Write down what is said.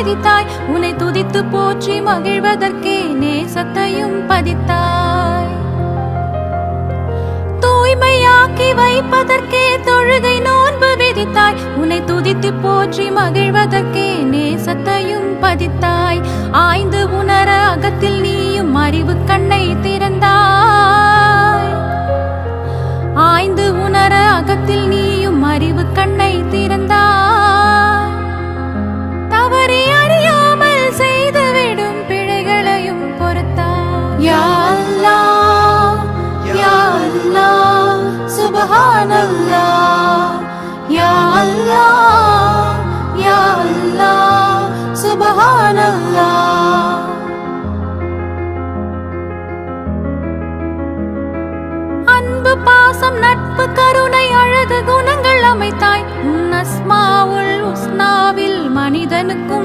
விதித்தாய். உன்னை துதித்து போற்றி மகிழ்வதற்கே நேசத்தையும் பதித்தாய். தூய்மையாக்கி வைப்பதற்கே தொழுகை நோன்பு விதித்தாய். உன்னை துதித்து போற்றி மகிழ்வதற்கே நேசத்தையும் பதித்தாய். ஆய்ந்து உணர அகத்தில் நீயும் அறிவு கண்ணை திறந்தாய். ஆய்ந்து உணர அகத்தில் நீயும் அறிவு கண்ணை திறந்தாய். தவறி அறியாமல் செய்துவிடும் பிழைகளையும் பொறுத்தாய். யா அல்லாஹ், யா அல்லாஹ், சுப்ஹானல்லாஹ். யா அல்லாஹ், யா அல்லாஹ், சுப்ஹானல்லாஹ். அன்பு பாசம் நட்பு கருணை அழகு குணங்கள் அமைத்தாய். உன் அஸ்மாவுல் ஹுஸ்னாவில் மனிதனுக்கும்